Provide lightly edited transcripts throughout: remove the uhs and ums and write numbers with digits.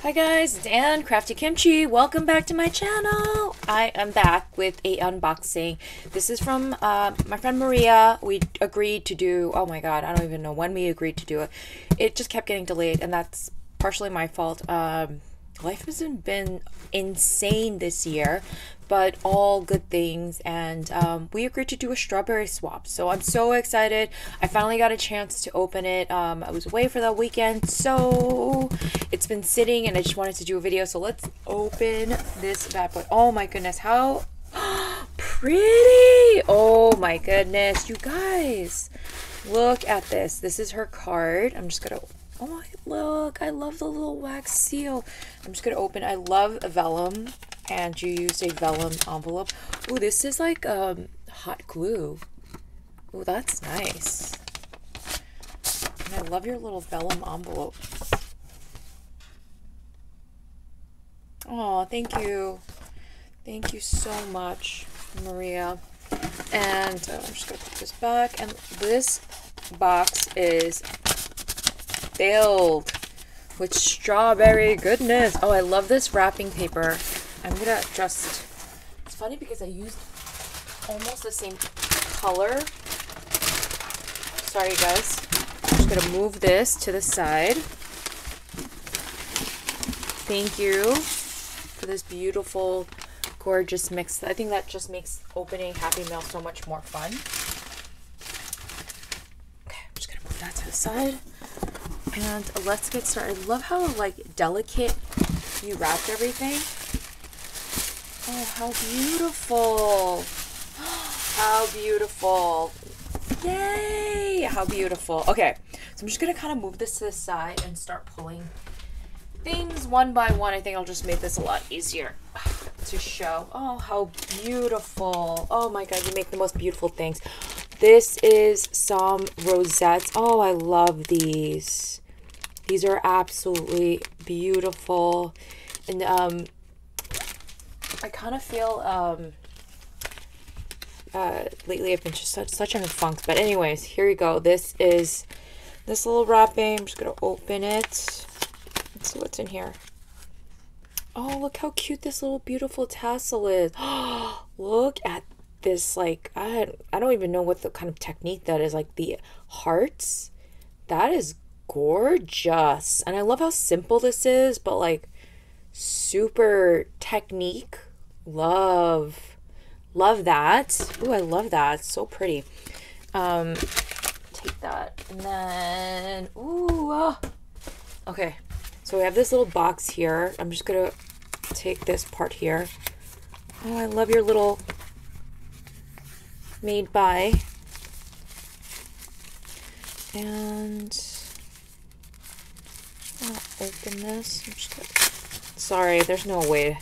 Hi guys, it's Ann, Crafty Kimchi. Welcome back to my channel. I am back with a unboxing. This is from my friend Maria. We agreed to do, oh my god, I don't even know when we agreed to do it. It just kept getting delayed, and that's partially my fault. Life hasn't been insane this year, but all good things, and we agreed to do a strawberry swap, so I'm so excited. I finally got a chance to open it. I was away for the weekend, so it's been sitting and I just wanted to do a video, so let's open this bad boy. Oh my goodness, how pretty! Oh my goodness, you guys, look at this. This is her card. I'm just gonna, oh look, I love the little wax seal. I'm just gonna open. I love vellum, and you used a vellum envelope. Oh, this is like hot glue. Oh, that's nice. And I love your little vellum envelope. Oh, thank you. Thank you so much, Maria. And I'm just gonna put this back, and this box is filled with strawberry goodness. Oh, I love this wrapping paper. I'm gonna just, it's funny because I used almost the same color. Sorry guys. I'm just gonna move this to the side. Thank you for this beautiful, gorgeous mix. I think that just makes opening Happymail so much more fun. Okay, I'm just gonna move that to the side. And let's get started. I love how like delicate you wrapped everything. Oh, how beautiful. How beautiful. Yay! How beautiful. Okay, so I'm just gonna kind of move this to the side and start pulling things one by one. I think I'll just make this a lot easier to show. Oh, how beautiful. Oh my god, you make the most beautiful things. This is some rosettes. Oh, I love these. These are absolutely beautiful. And I kind of feel lately I've been just such in a funk. But anyways, here you go. This is this little wrapping. I'm just gonna open it. Let's see what's in here. Oh, look how cute this little beautiful tassel is. Look at this, like, I don't even know what the kind of technique that is, like the hearts. That is gorgeous. And I love how simple this is, but like super technique. Love that. Ooh, I love that. It's so pretty. Take that, and then okay, so we have this little box here. I'm just gonna take this part here. Oh, I love your little made by. And I'll open this. I'm just gonna, sorry, there's no way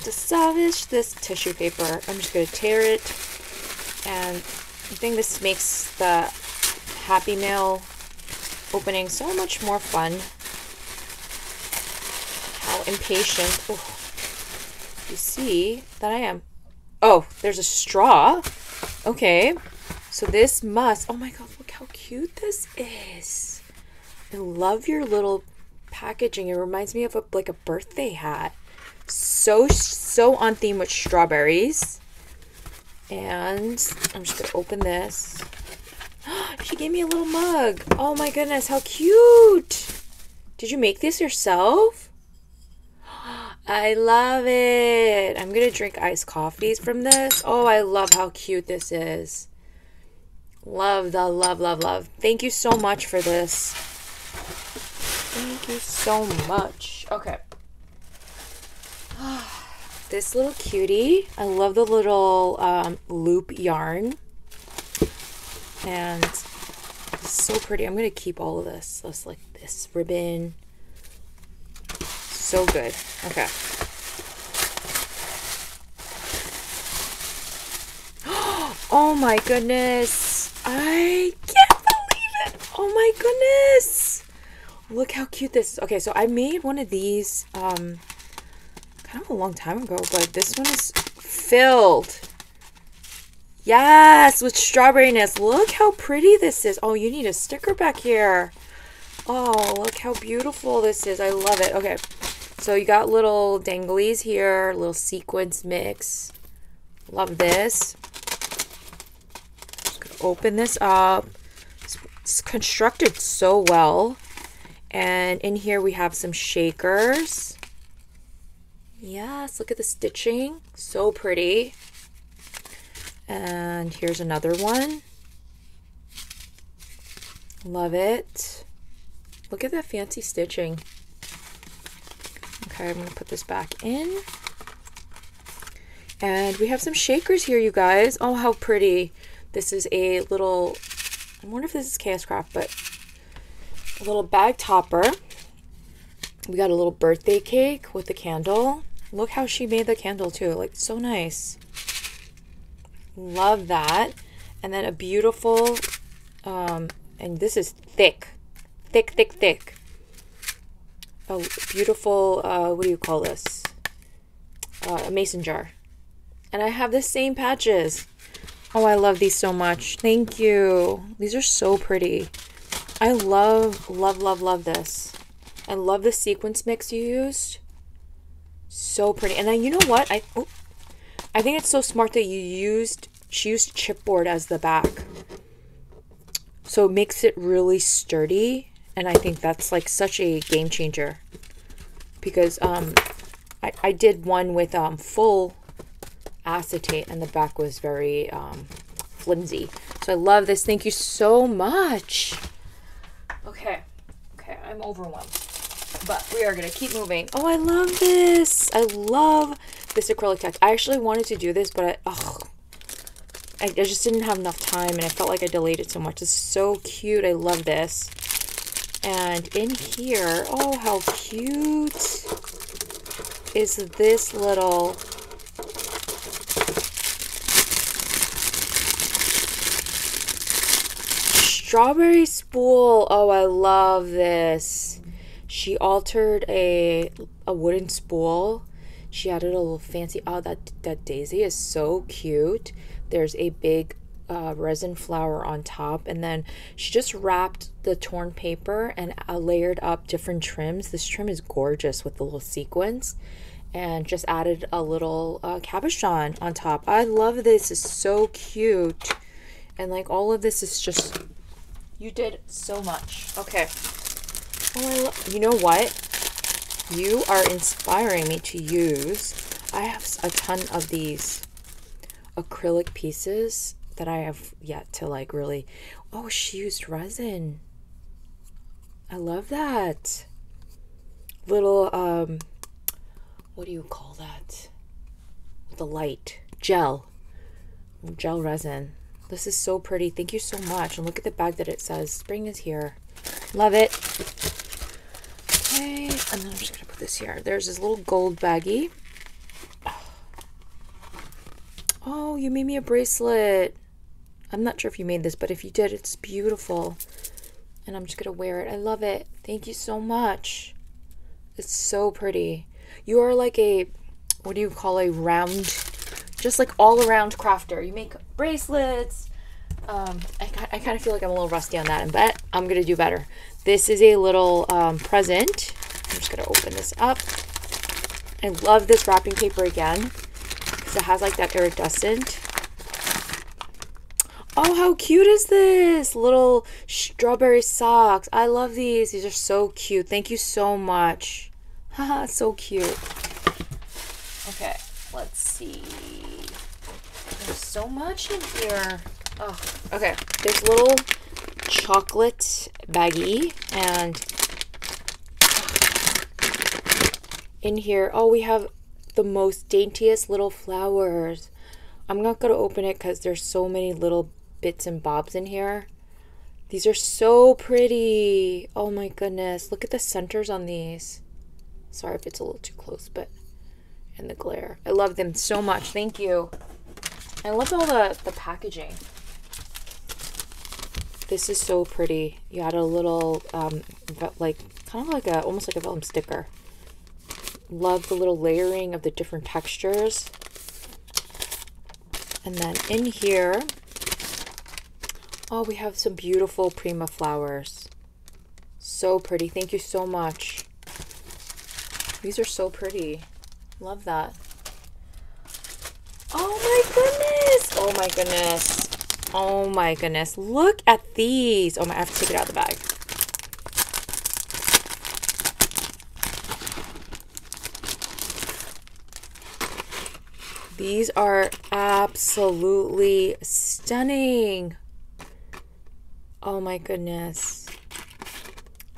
to salvage this tissue paper. I'm just gonna tear it, and I think this makes the Happymail opening so much more fun. How impatient. Oh, you see that I am. Oh, there's a straw. Okay, so this must, oh my god, look how cute this is. I love your little packaging. It reminds me of like a birthday hat. So on theme with strawberries. And I'm just gonna open this. She gave me a little mug. Oh my goodness, how cute. Did you make this yourself? I love it. I'm gonna drink iced coffees from this. Oh, I love how cute this is. Love the love. Thank you so much for this. Thank you so much. Okay. This little cutie. I love the little loop yarn. And it's so pretty. I'm gonna keep all of this. Let's like this ribbon. So good. Okay. Oh my goodness. I can't believe it. Oh my goodness. Look how cute this is. Okay, so I made one of these kind of a long time ago, but this one is filled. Yes, with strawberryness. Look how pretty this is. Oh, you need a sticker back here. Oh, look how beautiful this is. I love it. Okay, So you got little danglies here, little sequins mix. Love this. Just gonna open this up. It's constructed so well. And in here we have some shakers. Yes, look at the stitching. So pretty. And here's another one. Love it. Look at that fancy stitching. Okay, I'm going to put this back in. And we have some shakers here, you guys. Oh, how pretty. This is a little, I wonder if this is Chaos Craft, but a little bag topper. We got a little birthday cake with the candle. Look how she made the candle too. Like, so nice. Love that. And then a beautiful, and this is thick. Thick. A beautiful, what do you call this? A mason jar. And I have the same patches. Oh, I love these so much. Thank you. These are so pretty. I love this. I love the sequence mix you used. So pretty. And then you know what? I think it's so smart that she used chipboard as the back. So it makes it really sturdy. And I think that's like such a game changer. Because I did one with full acetate and the back was very flimsy. So I love this. Thank you so much. Okay, I'm overwhelmed. But we are going to keep moving. Oh, I love this. I love this acrylic text. I actually wanted to do this, but I just didn't have enough time and I felt like I delayed it so much. It's so cute. I love this. And in here, oh, how cute is this little strawberry spool. Oh, I love this. She altered a wooden spool. She added a little fancy, oh, that daisy is so cute. There's a big resin flower on top, and then she just wrapped the torn paper and layered up different trims. This trim is gorgeous with the little sequins, and just added a little cabochon on top. I love this. It's so cute. And like all of this is just, you did so much. Okay. Oh, you know what? You are inspiring me to use. I have a ton of these acrylic pieces that I have yet to like really. Oh, she used resin. I love that. Little what do you call that? The light gel resin. This is so pretty. Thank you so much. And look at the bag that it says spring is here. Love it. Okay, and then I'm just gonna put this here. There's this little gold baggie. Oh, you made me a bracelet. I'm not sure if you made this, but if you did, it's beautiful. And I'm just gonna wear it. I love it. Thank you so much. It's so pretty. You are like a, what do you call a round, just like all around crafter. You make bracelets. I kind of feel like I'm a little rusty on that, but I'm gonna do better. This is a little present. I'm just gonna open this up. I love this wrapping paper again because it has like that iridescent. Oh, how cute is this? Little strawberry socks. I love these. These are so cute. Thank you so much. Haha, so cute. Okay, let's see. There's so much in here. Oh, okay. There's a little chocolate baggie, and in here, oh, we have the most daintiest little flowers. I'm not going to open it because there's so many little bits and bobs in here. These are so pretty. Oh my goodness. Look at the centers on these. Sorry if it's a little too close, but in the glare. I love them so much. Thank you. I love all the packaging. This is so pretty. You add a little, like, kind of like a, almost like a vellum sticker. Love the little layering of the different textures. And then in here, oh, we have some beautiful Prima flowers. So pretty. Thank you so much. These are so pretty. Love that. Oh my goodness. Oh my goodness. Oh my goodness. Look at these. Oh my, I have to take it out of the bag. These are absolutely stunning. Oh my goodness.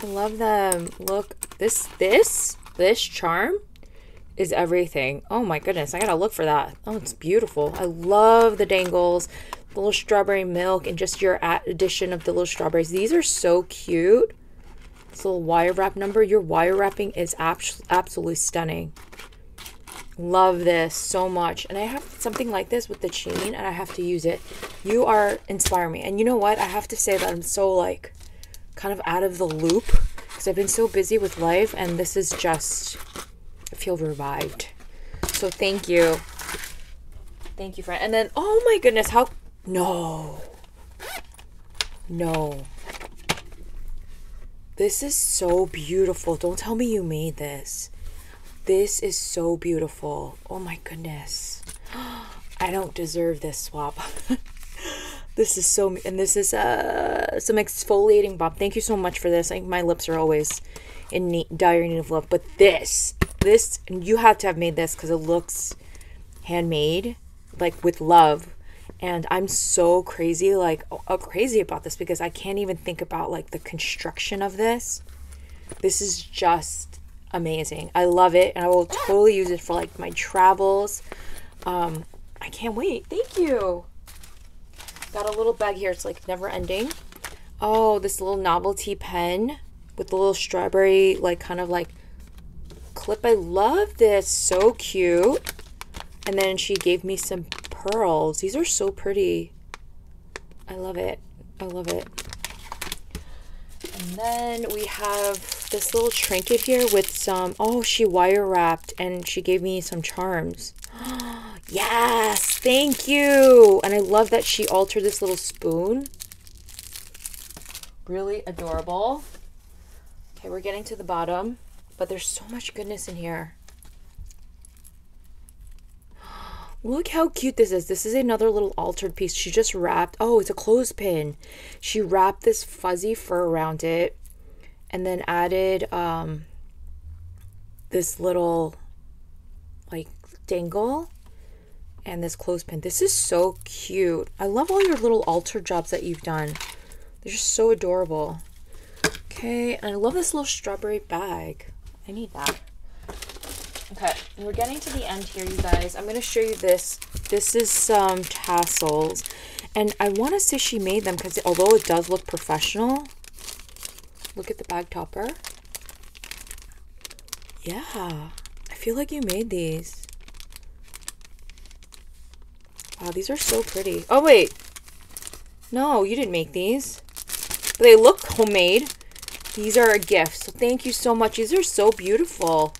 I love them. Look, this charm is everything. Oh my goodness, I gotta look for that. Oh, it's beautiful. I love the dangles, the little strawberry milk, and just your addition of the little strawberries. These are so cute. This little wire wrap number. Your wire wrapping is absolutely stunning. Love this so much. And I have something like this with the chain, and I have to use it. You are inspiring me. And you know what? I have to say that I'm so like kind of out of the loop because I've been so busy with life, and this is just, I feel revived. So thank you. Thank you, friend. And then, oh my goodness, how, no. This is so beautiful. Don't tell me you made this. This is so beautiful. Oh my goodness. I don't deserve this swap. This is so, and this is some exfoliating balm. Thank you so much for this. My lips are always in dire need of love. But this, you have to have made this because it looks handmade, like with love. And I'm so crazy, like crazy about this because I can't even think about like the construction of this. This is just amazing. I love it, and I will totally use it for like my travels. I can't wait. Thank you. Got a little bag here. It's like never ending. Oh, this little novelty pen with the little strawberry like kind of like clip. I love this. So cute. And then she gave me some pearls. These are so pretty. I love it. I love it. And then we have this little trinket here with some, oh, she wire wrapped and she gave me some charms. Yes, thank you. And I love that she altered this little spoon. Really adorable. Okay, we're getting to the bottom, but there's so much goodness in here. Look how cute this is. This is another little altered piece. She just wrapped, oh, it's a clothespin. She wrapped this fuzzy fur around it and then added this little like dangle and this clothespin. This is so cute. I love all your little altered jobs that you've done. They're just so adorable. Okay, and I love this little strawberry bag. I need that. Okay, and we're getting to the end here, you guys. I'm going to show you this. This is some tassels. And I want to say she made them because although it does look professional, look at the bag topper. Yeah, I feel like you made these. Wow, these are so pretty. Oh, wait. No, you didn't make these. But they look homemade. These are a gift. So thank you so much. These are so beautiful.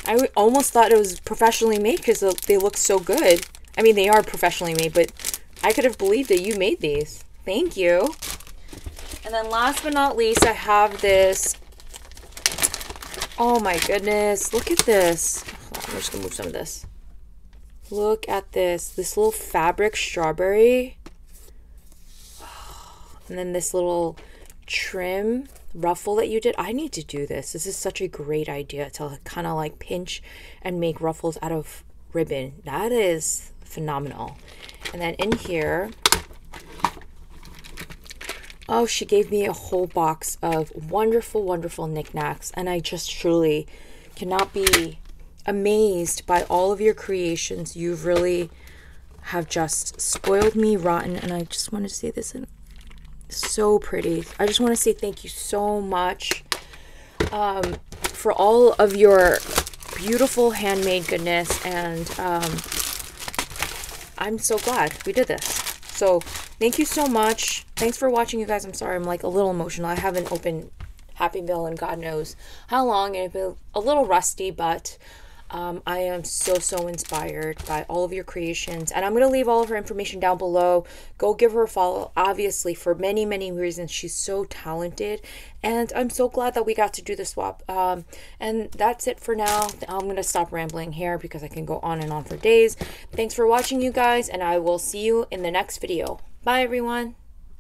I almost thought it was professionally made because they look so good. I mean, they are professionally made, but I could have believed that you made these. Thank you. And then last but not least, I have this. Oh my goodness. Look at this. I'm just going to move some of this. Look at this. This little fabric strawberry. And then this little trim ruffle that you did. I need to do this. This is such a great idea to kind of like pinch and make ruffles out of ribbon. That is phenomenal. And then in here, oh, she gave me a whole box of wonderful, wonderful knickknacks. And I just truly cannot be amazed by all of your creations. You really have just spoiled me rotten. And I just want to say this in so pretty. I just want to say thank you so much for all of your beautiful handmade goodness, and I'm so glad we did this. So thank you so much. Thanks for watching, you guys. I'm sorry I'm like a little emotional. I haven't opened Happymail in God knows how long, and it's been a little rusty, but I am so inspired by all of your creations, and I'm going to leave all of her information down below. Go give her a follow, obviously, for many reasons. She's so talented, and I'm so glad that we got to do the swap. And that's it for now. I'm going to stop rambling here because I can go on and on for days. Thanks for watching, you guys, and I will see you in the next video. Bye, everyone.